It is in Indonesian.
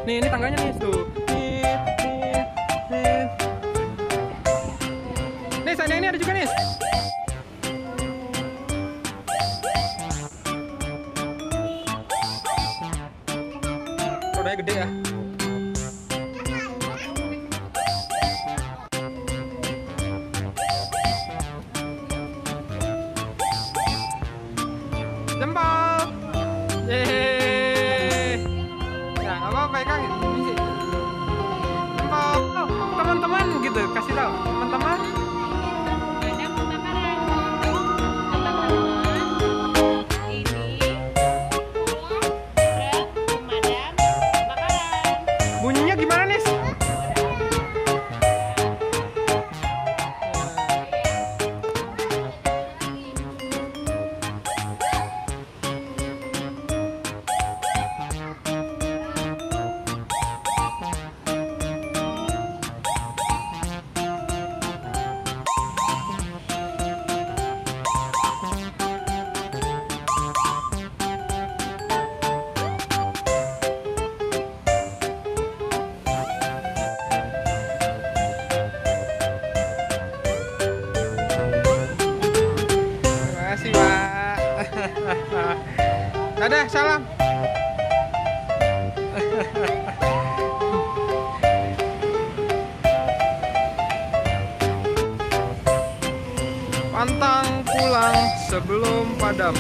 Nih, ini tangganya nih tuh. Nih, sana ini ada juga nih. Rodanya gede ya. Jempol. Yeay. Ya, nggak apa-apa ya Kang. Jempol. Oh, teman-teman gitu, kasih tahu teman-teman. Ada kebakaran. Teman-teman, ini truk pemadam kebakaran. Bunyinya gimana nih? Dadah, salam. Pantang pulang sebelum padam.